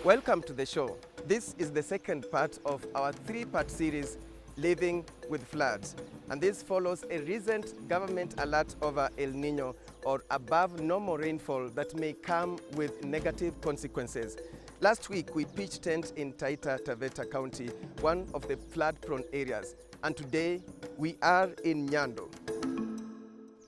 Welcome to the show. This is the second part of our three-part series, Living with Floods. And this follows a recent government alert over El Nino, or above normal rainfall that may come with negative consequences. Last week, we pitched tent in Taita Taveta County, one of the flood-prone areas. And today, we are in Nyando.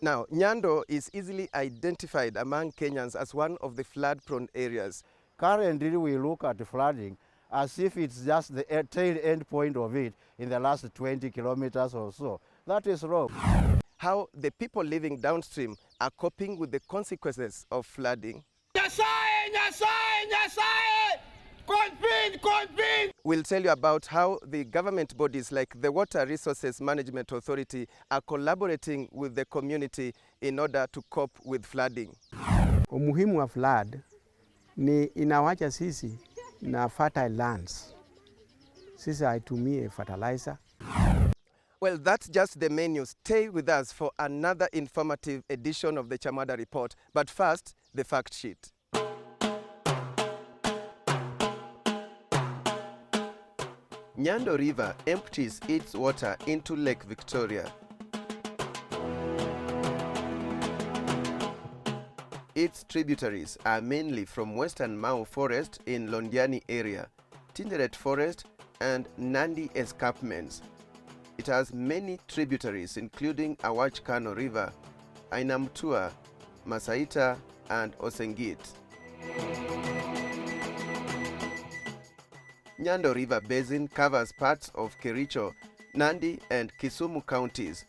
Now, Nyando is easily identified among Kenyans as one of the flood-prone areas. Currently, we look at flooding as if it's just the tail end point of it in the last 20 kilometers or so. That is wrong. How the people living downstream are coping with the consequences of flooding. We'll tell you about how the government bodies like the Water Resources Management Authority are collaborating with the community in order to cope with flooding. Umuhimu wa flood ni inawacha sisi na fertile lands. Sisi haitumie fertilizer. Well, that's just the menu. Stay with us for another informative edition of the Chamwada report. But first, the fact sheet. Nyando River empties its water into Lake Victoria. Its tributaries are mainly from Western Mau Forest in Londiani area, Tinderet Forest and Nandi escarpments. It has many tributaries including Awachkano River, Ainamtua, Masaita and Osengit. Nyando River Basin covers parts of Kericho, Nandi and Kisumu counties.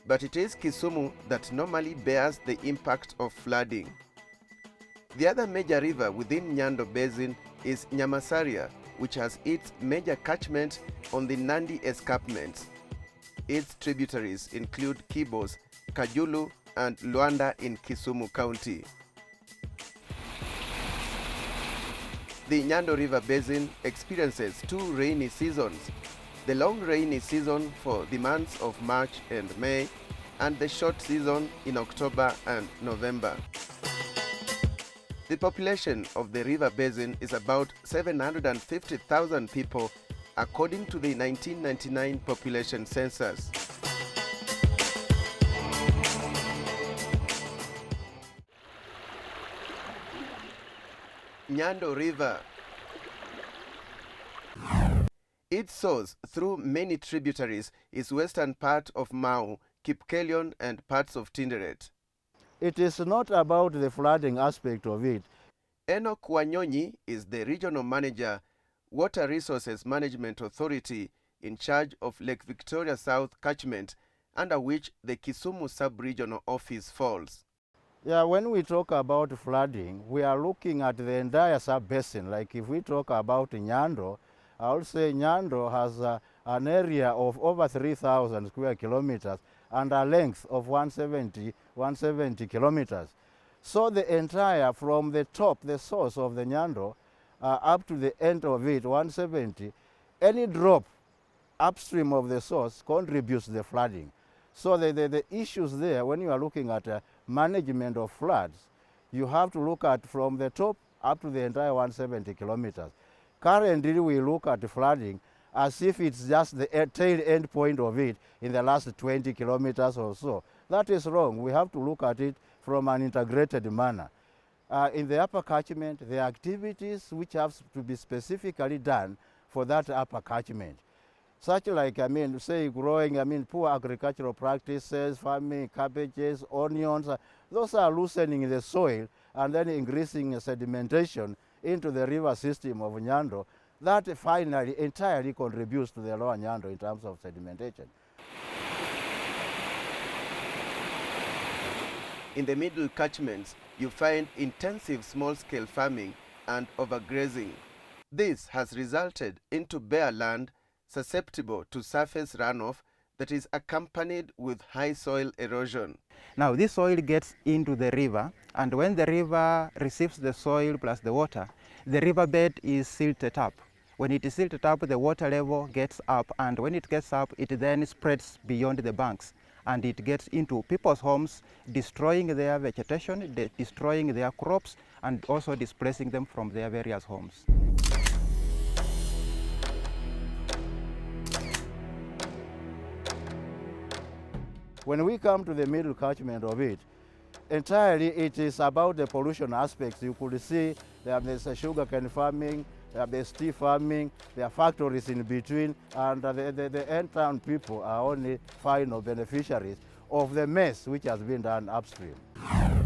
But it is Kisumu that normally bears the impact of flooding. The other major river within Nyando Basin is Nyamasaria, which has its major catchment on the Nandi escarpments. Its tributaries include Kibos, Kajulu and Luanda in Kisumu County. The Nyando River Basin experiences two rainy seasons: the long rainy season for the months of March and May, and the short season in October and November. The population of the river basin is about 750,000 people, according to the 1999 population census. Nyando River. Its source through many tributaries is western part of Mau, Kipkelion and parts of Tinderet. It is not about the flooding aspect of it. Enoch Wanyonyi is the regional manager, Water Resources Management Authority, in charge of Lake Victoria South catchment, under which the Kisumu sub-regional office falls. Yeah, when we talk about flooding, we are looking at the entire sub-basin. Like if we talk about Nyando, I would say Nyando has an area of over 3,000 square kilometers and a length of 170 kilometers. So the entire, from the top, the source of the Nyando, up to the end of it, 170, any drop upstream of the source contributes to the flooding. So the issues there, when you are looking at management of floods, you have to look at from the top up to the entire 170 kilometers. Currently, we look at flooding as if it's just the tail end point of it in the last 20 kilometers or so. That is wrong. We have to look at it from an integrated manner. In the upper catchment, there are activities which have to be specifically done for that upper catchment. Such like, say growing, poor agricultural practices, farming cabbages, onions, those are loosening the soil and then increasing sedimentation into the river system of Nyando. That finally entirely contributes to the lower Nyando in terms of sedimentation. In the middle catchments, you find intensive small-scale farming and overgrazing. This has resulted into bare land susceptible to surface runoff that is accompanied with high soil erosion. Now this soil gets into the river, and when the river receives the soil plus the water, the riverbed is silted up. When it is silted up, the water level gets up, and when it gets up, it then spreads beyond the banks. and it gets into people's homes, destroying their vegetation, destroying their crops, and also displacing them from their various homes. When we come to the middle catchment of it, entirely it is about the pollution aspects. You could see there's sugarcane farming, there's tea farming, there are factories in between, and the end-town people are only final beneficiaries of the mess which has been done upstream.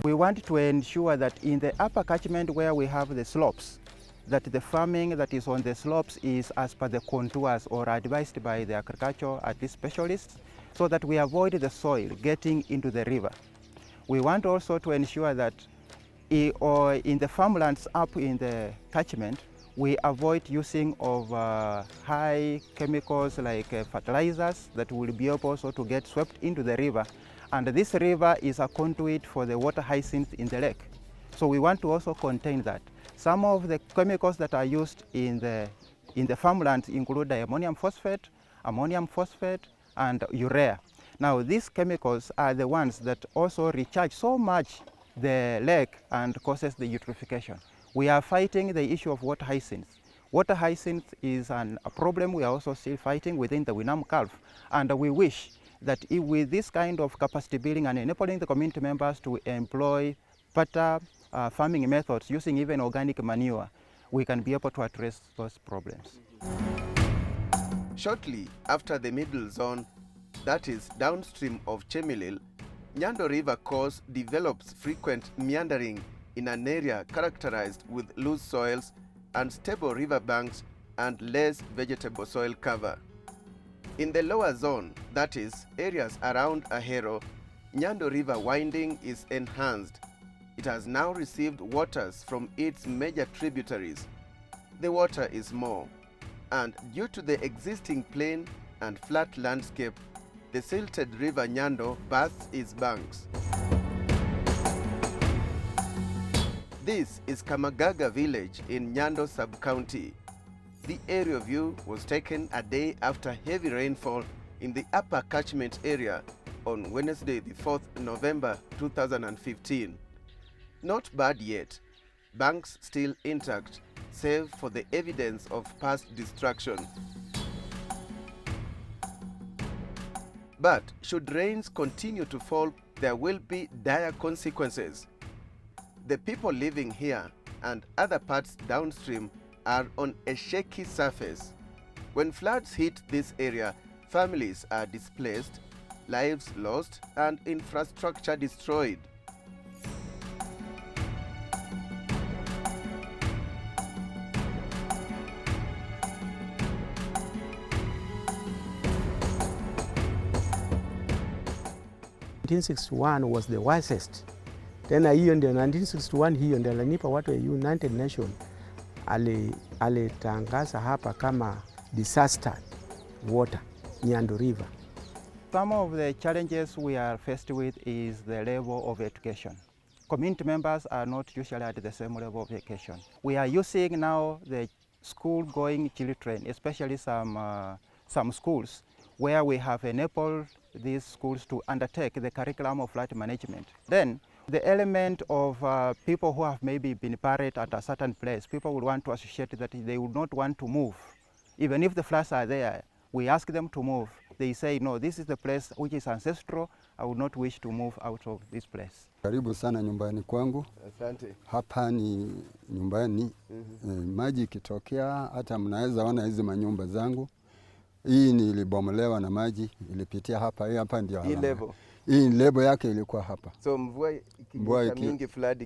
We want to ensure that in the upper catchment where we have the slopes, that the farming that is on the slopes is as per the contours or advised by the agricultural specialists, so that we avoid the soil getting into the river. We want also to ensure that in the farmlands up in the catchment, we avoid using of high chemicals like fertilizers that will be able also to get swept into the river. And this river is a conduit for the water hyacinth in the lake. So we want to also contain that. Some of the chemicals that are used in the farmlands include diammonium phosphate, ammonium phosphate, and urea. Now these chemicals are the ones that also recharge so much the lake and causes the eutrophication. We are fighting the issue of water hyacinth. Water hyacinth is a problem we are also still fighting within the Winam Gulf, and we wish that with this kind of capacity building and enabling the community members to employ better farming methods using even organic manure, we can be able to address those problems. Shortly after the middle zone, that is downstream of Chemilil, Nyando River course develops frequent meandering in an area characterized with loose soils, unstable river banks, and less vegetable soil cover. In the lower zone, that is areas around Ahero, Nyando River winding is enhanced. It has now received waters from its major tributaries. The water is more, and due to the existing plain and flat landscape, the silted river Nyando bathes its banks. This is Kamagaga village in Nyando sub-county. The aerial view was taken a day after heavy rainfall in the upper catchment area on Wednesday, the 4th November 2015. Not bad yet, banks still intact, save for the evidence of past destruction. But should rains continue to fall, there will be dire consequences. The people living here and other parts downstream are on a shaky surface. When floods hit this area, families are displaced, lives lost, and infrastructure destroyed. Was the worst. Tena hiyo ndio 1961 hiyo ndio alinipa watu wa United Nation alitangaza hapa kama disaster water Nyando River. Some of the challenges we are faced with is the level of education. Community members are not usually at the same level of education. We are using now the school-going children, especially some schools where we have enabled these schools to undertake the curriculum of flood management. Then the element of people who have maybe been buried at a certain place, people would want to associate that they would not want to move. Even if the floods are there, we ask them to move. They say, no, this is the place which is ancestral. I would not wish to move out of this place. Karibu sana nyumbani kwangu. Asante. Hapa ni nyumbani. Maji ikitokea hata mnaweza ona hizi manyumba zangu. Hii nilibomolewa na maji, ilipitia hapa, hii hapa ndio alama. Hii level yake ilikuwa hapa. So mvua mingi flood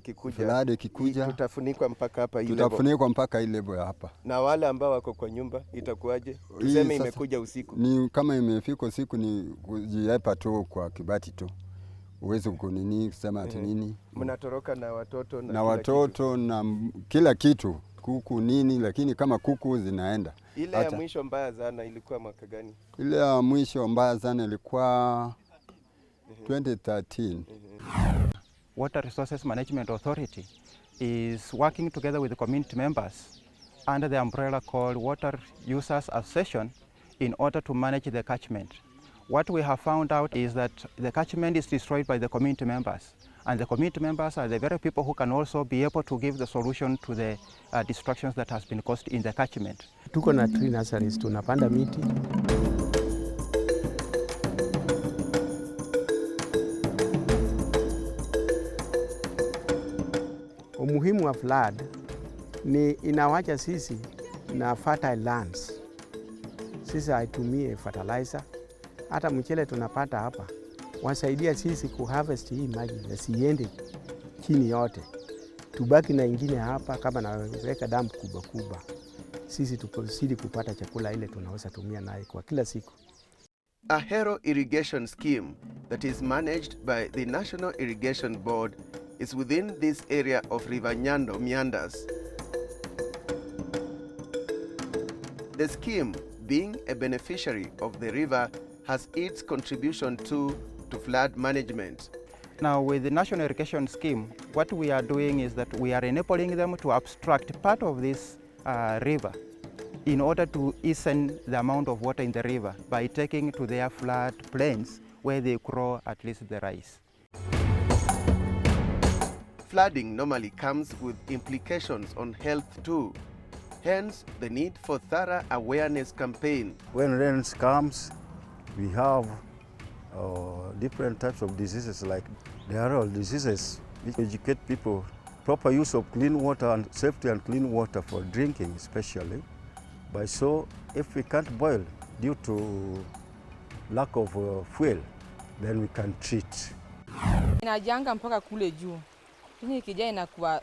ikikuja, tutafunikwa mpaka hapa hii level. Tutafunikwa mpaka hii level ya hapa. Na wale ambao wako kwa nyumba itakuwaje? Tuseme imekuja usiku. Ni kama imefika usiku ni kujiepa tu kwa kibati tu. Uweze kunini kusema ati nini. Mnatoroka na watoto na watoto na kila kitu, kuku nini, lakini kama kuku zinaenda. Ile ya mwisho mbaya sana ilikuwa mwaka gani? Ile ya mwisho mbaya sana ilikuwa 2013. Water Resources Management Authority is working together with the community members under the umbrella called Water Users Association in order to manage the catchment. What we have found out is that the catchment is destroyed by the community members, and the community members are the very people who can also be able to give the solution to the destructions that has been caused in the catchment. Tuko na tree nurseries, tunapanda miti. umuhimu wa flood ni inawacha sisi na fertile lands. Sisi haitumie fertilizer. Hata mchele tunapata hapa wasaidia sisi kuharvest hii maji na siende chini yote, tubaki na ingine hapa kama naweka damu kubwa kubwa, sisi tupozidi kupata chakula ile tunaweza tumia naye kwa kila siku. A Hero irrigation scheme that is managed by the National Irrigation Board is within this area of River Nyando meanders. The scheme, being a beneficiary of the river, has its contribution to flood management. Now with the National Irrigation Scheme, what we are doing is that we are enabling them to abstract part of this river in order to easen the amount of water in the river by taking to their flood plains where they grow at least the rice. Flooding normally comes with implications on health too. Hence, the need for thorough awareness campaign. When rains comes, we have different types of diseases like diarrheal diseases, which educate people proper use of clean water and safety and clean water for drinking especially. By so, if we can't boil due to lack of fuel, then we can treat. Inajanga mpaka kule juu. Hii ikija inakuwa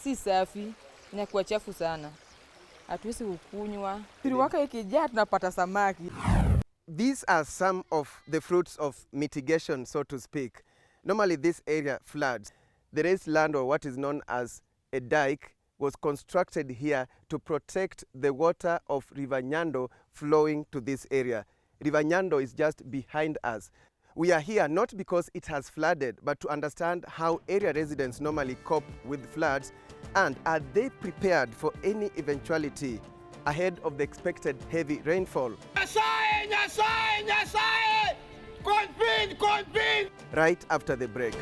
si safi, inakuwa chafu sana. Hatuwezi kukunywa. Waka ikija tunapata samaki. These are some of the fruits of mitigation, so to speak. Normally this area floods. The raised land, or what is known as a dike, was constructed here to protect the water of River Nyando flowing to this area. River Nyando is just behind us. We are here not because it has flooded, but to understand how area residents normally cope with floods, and are they prepared for any eventuality ahead of the expected heavy rainfall. Right after the break.